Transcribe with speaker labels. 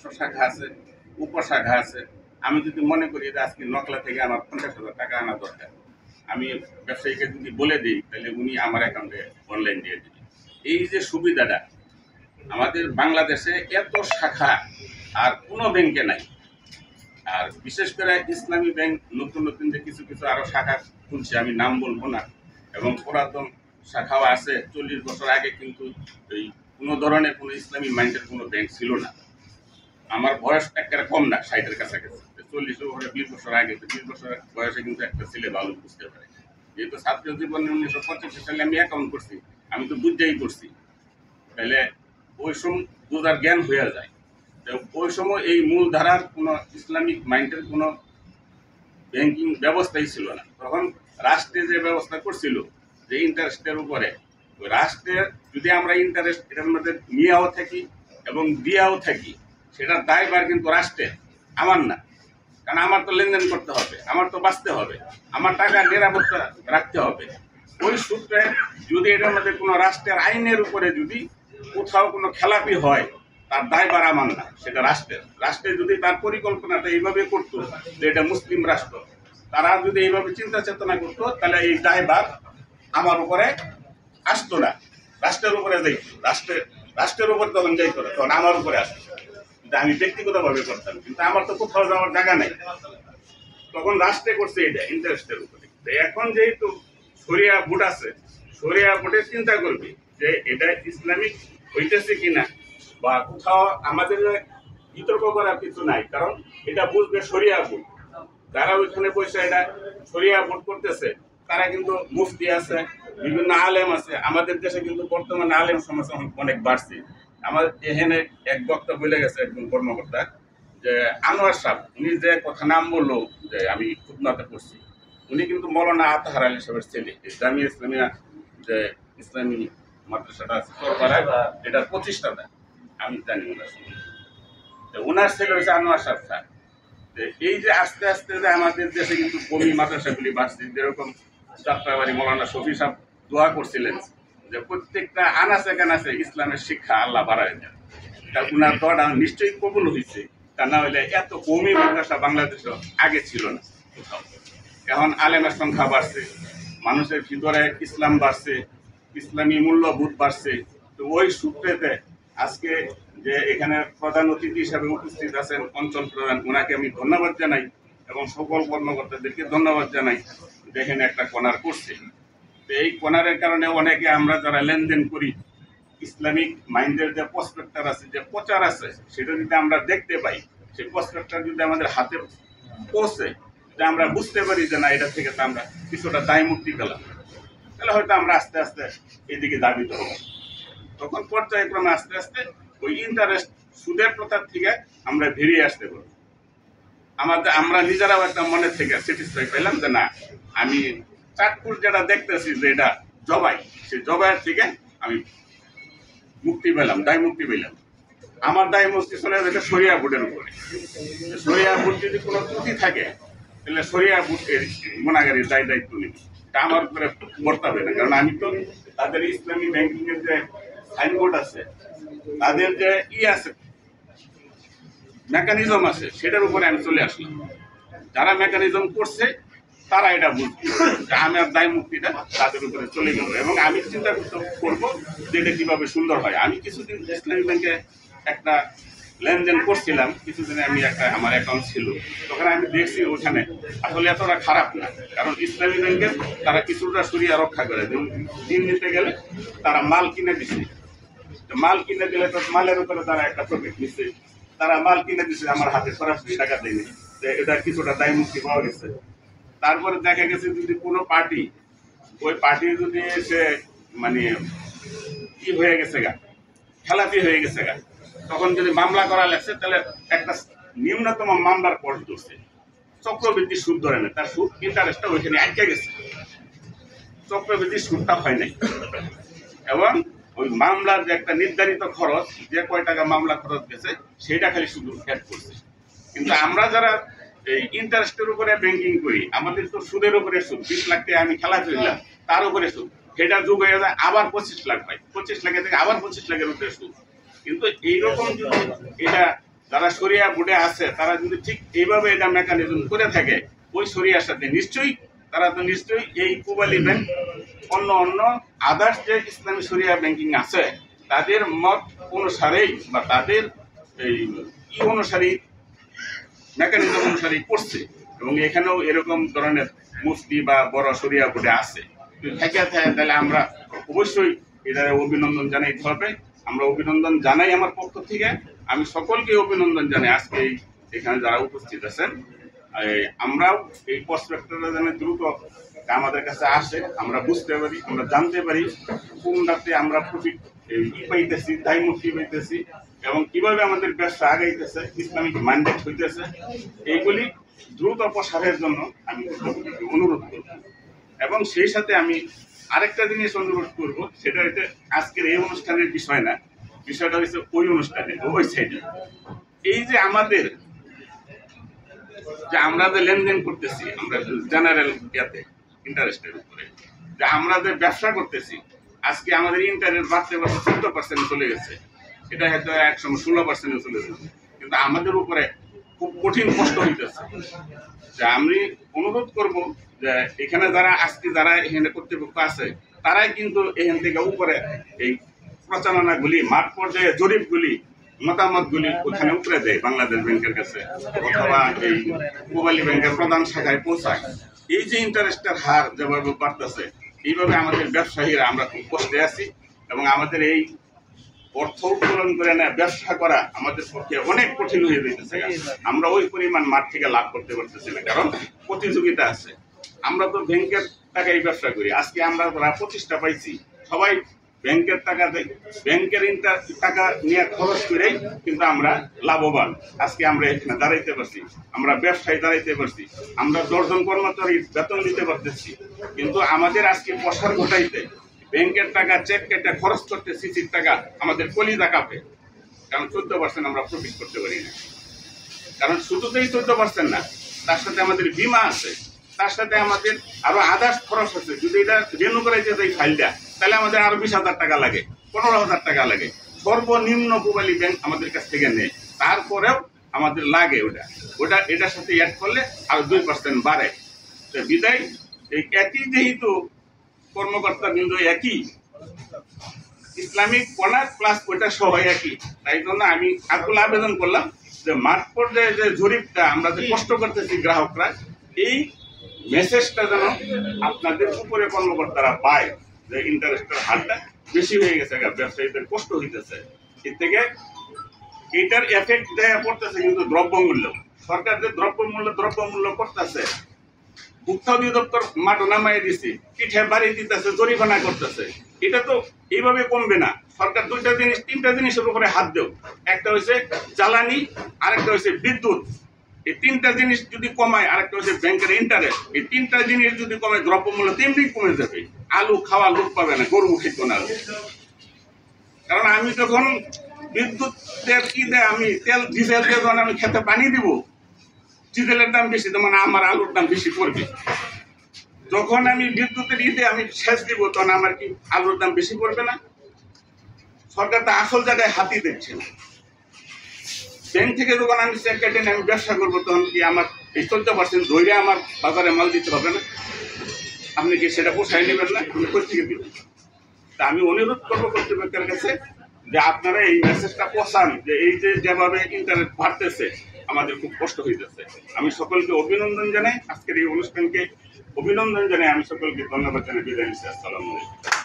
Speaker 1: রাষ্ট্র শাখা আছে, উপশাখা আছে। আমি যদি মনে করি যে আজকে নকলা থেকে আমার 50,000 টাকা আনা দরকার, আমি ব্যবসায়ীকে যদি বলে দিই তাহলে উনি আমার অ্যাকাউন্টে অনলাইন দিয়ে দেবে। এই যে সুবিধাটা আমাদের বাংলাদেশে এত শাখা আর কোনো ব্যাংকে নাই। আর বিশেষ করে ইসলামী ব্যাংক নতুন নতুন যে কিছু কিছু আরো শাখা খুলছে, আমি নাম বলবো না, এবং পুরাতন শাখাও আছে। 40 বছর আগে কিন্তু এই কোনো ধরনের কোনো ইসলামী মাইন্ডের কোনো ব্যাংক ছিল না। আমার বয়স একেবারে কম না, 60-এর কাছাকাছি। 40 ওভারে 20 বছর আগে, 20 বছর বয়সে কিন্তু একটা ছেলে ভালো বুঝতে পারে। যেহেতু ছাত্র জীবনে 1985 সালে আমি অ্যাকাউন্ট করছি, আমি তো বুঝতেই করছি, তাহলে ওই সময় বোঝার জ্ঞান হয়ে যায়। ওই সময় এই মূলধারার কোনো ইসলামিক মাইন্ডের কোনো ব্যাংকিং ব্যবস্থাই ছিল না। তখন রাষ্ট্রে যে ব্যবস্থা করছিল যে ইন্টারেস্টের উপরে, ওই রাষ্ট্রের যদি আমরা ইন্টারেস্ট এটার মধ্যে নিয়েও থাকি এবং দিয়েও থাকি, সেটার দায়ভার কিন্তু রাষ্ট্রের, আমার না। কারণ আমার তো লেনদেন করতে হবে, আমার তো বাঁচতে হবে, আমার টাকা নিরাপত্তা রাখতে হবে। ওই সূত্রে যদি এটার মধ্যে কোনো রাষ্ট্রের আইনের উপরে যদি কোথাও কোনো খেলাপি হয়, তার দায়ভার আমার না, সেটা রাষ্ট্রের। রাষ্ট্রে যদি তার পরিকল্পনাটা এইভাবে করতো যে এটা মুসলিম রাষ্ট্র, তারা যদি এইভাবে চিন্তা চেতনা করতো, তাহলে এই দায়ভার আমার উপরে আসতো না, রাষ্ট্রের উপরে যাইতো। রাষ্ট্রের উপরে তখন যাইতো না, তখন আমার উপরে আসতো। কিন্তু আমি ব্যক্তিগতভাবে করতাম, কিন্তু আমার তো কোথাও যাওয়ার জায়গা নাই। তখন রাষ্ট্রে করছে এটা ইন্টারেস্টের উপরে। এখন যেহেতু শরিয়া ভোট আছে, শরিয়া ভোটের চিন্তা করবি যে এটা ইসলামিক হইতেছে কিনা, বা কোথাও আমাদের বিতর্ক করার কিছু নাই, কারণ এটা বুঝবে শরিয়া ভোট। যারা ওইখানে বসে এটা শরিয়া ভোট করতেছে, তারা কিন্তু মুফতি আছে, বিভিন্ন আলেম আছে। আমাদের দেশে কিন্তু বর্তমানে আলেম সমাজ অনেক বাড়ছে। আমাদের এখানে এক বক্তা বলে গেছে, একজন কর্মকর্তা, যে আনোয়ার সাহেব, উনি যে কথা নাম বললো যে আমি খুতনাতে পড়ছি, উনি কিন্তু মৌলানা আতাহার আলী সাহেবের ছেলে। জামিয়া ইসলামিয়া যে ইসলামী মাদ্রাসাটা আছে চরপাড়ায়, এটার প্রতিষ্ঠাতা আমি জানি ওনার সঙ্গে। ওনার ছেলে হয়েছে আনোয়ার সাহেব স্যার। এই যে আস্তে আস্তে যে আমাদের দেশে কিন্তু কমি মাদ্রাসাগুলি বাড়ছে, যেরকম যাত্রাবাড়ি মৌলানা শফি সাহেব দোয়া করছিলেন যে প্রত্যেকটা আনাচে কানাচে ইসলামের শিক্ষা আল্লাহ বাড়ায় দেন। তা উনার দোয়াটা নিশ্চয়ই কবুল হয়েছে, তা না হইলে এত কমি মাদ্রাসা বাংলাদেশে আগে ছিল না কোথাও। এখন আলেমের সংখ্যা বাড়ছে, মানুষের ভিতরে ইসলাম বাড়ছে, ইসলামী মূল্যবোধ বাড়ছে। তো ওই সূত্রেতে আজকে যে এখানে প্রধান অতিথি হিসাবে উপস্থিত আছেন অঞ্চল প্রধান, ওনাকে আমি ধন্যবাদ জানাই এবং সকল কর্মকর্তাদেরকে ধন্যবাদ জানাই যে এখানে একটা কর্নার করছে। তো এই কর্নারের কারণে অনেকে আমরা যারা লেনদেন করি, ইসলামিক মাইন্ডের যে প্রসপেক্টার আছে, যে প্রচার আছে, সেটা যদি আমরা দেখতে পাই, সেই প্রসপেক্টার যদি আমাদের হাতে পৌঁছে, যে আমরা বুঝতে পারি যে না, এটা থেকে তো আমরা কিছুটা দায় মুক্তি পেলাম, তাহলে হয়তো আমরা আস্তে আস্তে এদিকে দাবিত হব। তখন পর্যায়ক্রমে আস্তে আস্তে ওই ইন্টারেস্ট সুদের প্রথার থেকে আমরা বেরিয়ে আসতে পারবো। আমরা নিজেরাও একটা মনে থেকে স্যাটিসফাই পেলাম যে না, আমি চাঁদপুর যেটা দেখতেছি যে এটা জবাই, সেই জবাইয়ের থেকে আমি মুক্তি পেলাম, দায় মুক্তি পেলাম। আমার দায় মুক্তি চলে যাবে শরিয়া ভোটের উপরে। শরিয়া ভোট যদি কোনো ত্রুটি থাকে, তাহলে শরিয়া ভোটের গুণাগারীর দায় দায়িত্ব নেবে, তা আমার উপরে বর্তাবে না। কারণ আমি তো তাদের ইসলামী ব্যাংকিং এর যে সাইনবোর্ড আছে, তাদের যে আছে মেকানিজম আছে, সেটার উপরে আমি চলে আসলাম। যারা মেকানিজম করছে তারা এটা বুঝবে, আমার দায় মুক্তিটা তাদের উপরে চলে গেল। এবং আমি চিন্তা করবো যে এটা কিভাবে সুন্দর হয়। আমি কিছুদিন ইসলামী ব্যাংকে একটা লেনদেন করছিলাম, কিছুদিনে আমি আমার অ্যাকাউন্ট ছিল, তখন আমি দেখছি ওখানে আসলে এতটা খারাপ না। কারণ ইসলামী ব্যাংকের তারা কিছুটা সরিয়া রক্ষা করে, দিন নিতে গেলে তারা মাল কিনে দিচ্ছে, মাল কিনে দিলে তো মালের উপরে তারা একটা প্রফিট নিচ্ছে। তারা মাল কিনে দিচ্ছে, আমার হাতে সরাসরি টাকা দেয়নি, এটা কিছুটা দায় মুক্তি পাওয়া গেছে। তারপরে দেখা গেছে যদি কোনো পার্টি, ওই পার্টি যদি সে মানে কি হয়ে গেছে গা, খেলাপি হয়ে গেছে গা, তখন যদি মামলা করা লাগছে, তাহলে একটা নিম্নতম মামলার কোর্ট ধরছে, চক্রবৃদ্ধি সুদ ধরে না, তার সুদ ইন্টারেস্টটা ওইখানে আটকে গেছে, চক্রবৃদ্ধি সুদটা হয় নাই। এবং ওই মামলার যে একটা নির্ধারিত খরচ, যে কয় টাকা মামলা খরচ গেছে, সেটা খালি শুধু অ্যাড করছে। কিন্তু আমরা যারা এই ইন্টারেস্টের উপরে ব্যাংকিং করি, আমাদের তো সুদের উপরে সুদ, 20 লাখ টাকা আমি খেলা চললাম, তার উপরে সুদ, সেটা যোগ হয়ে যায় আবার 25 লাখ পাই, 25 লাখের থেকে আবার 25 লাখের উপরে সুদ। কিন্তু এইরকম যদি এটা যারা শরিয়া বোর্ডে আছে তারা যদি ঠিক এইভাবে এটা মেকানিজম করে থাকে, ওই শরিয়ার সাথে নিশ্চয়ই তারা তো নিশ্চয়ই এই পূবালী ব্যাংক অন্য অন্য আদার্স যে ইসলামী শরিয়া ব্যাংকিং আছে তাদের মত অনুসারেই বা তাদের এই অনুসারেই মেকানিজম অনুসারেই করছে, এবং এখানেও এরকম ধরনের মুফতি বা বড় শরিয়া বোর্ডে আছে। তাহলে আমরা অবশ্যই এটা অভিনন্দন জানাইতে হবে। আমরা অভিনন্দন জানাই আমার পক্ষ থেকে। আমি সকলকে অভিনন্দন জানাই আজকে এখানে যারা উপস্থিত আছেন। আমরাও এই প্রসপেক্টটা যেন দ্রুত আমাদের কাছে আসে, আমরা বুঝতে পারি, আমরা জানতে পারি কোনটাতে আমরা প্রফিট পাইতেছি, দায় মুক্তি পাইতেছি, এবং কিভাবে আমাদের ব্যবসা আগাইতেছে, ইসলামিক মাইন্ডেড হইতেছে, এইগুলি দ্রুত প্রসারের জন্য আমি অনুরোধ করব। এবং সেই সাথে আমি আরেকটা জিনিস অনুরোধ করব, সেটা হচ্ছে আজকের এই অনুষ্ঠানের বিষয় না, বিষয়টা হচ্ছে ওই অনুষ্ঠানে ওই সাইডে এই যে আমাদের যে আমরা যে লেনদেন করতেছি, আমরা জেনারেল ইয়াতে ইন্টারেস্টের উপরে যে আমরা যে ব্যবসা করতেছি, আজকে আমাদের ইন্টারেস্ট বাড়তে বাড়তে 14% চলে গেছে, এটা হয়তো একসময় 16% চলে গেছে, কিন্তু আমাদের উপরে খুব কঠিন কষ্ট হইতেছে। যে আমি অনুরোধ করব যে এখানে যারা আজকে যারা এখানে কর্তৃপক্ষ আছে তারাই কিন্তু এখান থেকে উপরে এই প্রচারণাগুলি, মাঠ পর্যায়ে জরিপগুলি, মতামতগুলি ওখানে উপরে দেয় বাংলাদেশ ব্যাংকের কাছে অথবা এই পূবালী ব্যাংকের প্রধান শাখায় পৌঁছায়। এই যে ইন্টারেস্টের হার যেভাবে বাড়তেছে, এইভাবে আমাদের ব্যবসায়ীরা আমরা খুব কষ্টে আছি, এবং আমাদের এই অর্থ উত্তোলন করে না ব্যবসা করা আমাদের পক্ষে অনেক কঠিন হয়ে যেতেছে। আমরা ওই পরিমাণ মাঠ থেকে লাভ করতে পারতেছি না, কারণ প্রতিযোগিতা আছে। আমরা তো ব্যাংকের টাকায় ব্যবসা করি, আজকে আমরা যারা 25টা পাইছি সবাই ব্যাংকের টাকা দেয়, ব্যাংকের টাকা নিয়ে খরচ করে কিন্তু আমরা লাভবান। আজকে আমরা এখানে দাঁড়াইতে পারছি, আমরা ব্যবসায় দাঁড়াইতে পারছি, আমরা 10 জন কর্মচারী বেতন দিতে পারতেছি, কিন্তু আমাদের আজকে প্রসার ঘটাইতে ব্যাংকের টাকা চেক কেটে খরচ করতে সিসির টাকা আমাদের কলিজা কাঁপে, কারণ 14% আমরা প্রফিট করতে পারি না। কারণ শুধুতেই 14% না, তার সাথে আমাদের বীমা আছে, তার সাথে আমাদের আরো আদার্স খরচ আছে। যদি এটা রেনু করাইতে যাই ফাইলটা, তাহলে আমাদের আরো 20,000 টাকা লাগে, 15,000 টাকা লাগে, সর্বনিম্ন পূবালী ব্যাংক আমাদের কাছ থেকে নেয়। তারপরেও আমাদের লাগে ওটা এটার সাথে অ্যাড করলে আরো 2% বাড়ে। তো বিদায় এই একই যেহেতু কর্মকর্তা কিন্তু একই, ইসলামিক অনার প্লাস ওইটা সবাই একই, তাই জন্য আমি আকুল আবেদন করলাম যে মাঠ পর্যায়ে যে জরিপটা আমরা যে কষ্ট করতেছি গ্রাহকরা, এই মেসেজটা যেন আপনাদের উপরে কর্মকর্তারা পায় যে ইন্টারেস্টের হারটা বেশি হয়ে গেছে, ব্যবসায়ীদের কষ্ট হইতেছে। এর থেকে এইটার এফেক্ট দেয়া পড়তেছে কিন্তু দ্রব্যমূল্য। সরকার যে দ্রব্যমূল্য করতেছে, ভোক্তা অধিদপ্তর মাঠ নামাই দিচ্ছে, পিঠে বাড়ি দিতেছে, জরিমানা করতেছে, এটা তো এইভাবে কমবে না। সরকার 3টা জিনিসের উপরে হাত দেও, একটা হচ্ছে জ্বালানি, আরেকটা হচ্ছে বিদ্যুৎ। এই 3টা জিনিস যদি কমায়, আরেকটা হচ্ছে ব্যাংকের ইন্টারেস্ট, এই 3টা জিনিস যদি কমায় দ্রব্যমূল্য তেমনি কমে যাবে। আলু খাওয়া লোক পাবে না, গরু খেত না। কারণ আমি যখন বিদ্যুতের কি দেয়, আমি তেল ডিজেল দিয়ে যখন আমি খেতে পানি দিব, ডিজেলের দাম বেশি, মানে আমার আলুর দাম বেশি পড়বে। যখন আমি বিদ্যুতের ঈদে আমি সেচ দিব, তখন আমার কি আলুর দাম বেশি পড়বে না? সরকার তো আসল জায়গায় হাতি দেখছে না। ব্যাংক থেকে যখন আমি চেক কেটে আমি ব্যবসা করবো, তখন কি আমার এই 14% ধরে আমার বাজারে মাল দিতে হবে না? আপনি কি সেটা পোষায় নেবেন না? আপনি কোথেকে দিবেন? তা আমি অনুরোধ করবো কর্তৃপক্ষের কাছে যে আপনারা এই মেসেজটা পৌঁছান যে এই যে যেভাবে ইন্টারনেট বাড়তেছে আমাদের খুব কষ্ট হইতেছে। আমি সকলকে অভিনন্দন জানাই, আজকের এই অনুষ্ঠানকে অভিনন্দন জানাই, আমি সকলকে ধন্যবাদ জানাই, বিদায় নিচ্ছি। আসসালামু আলাইকুম।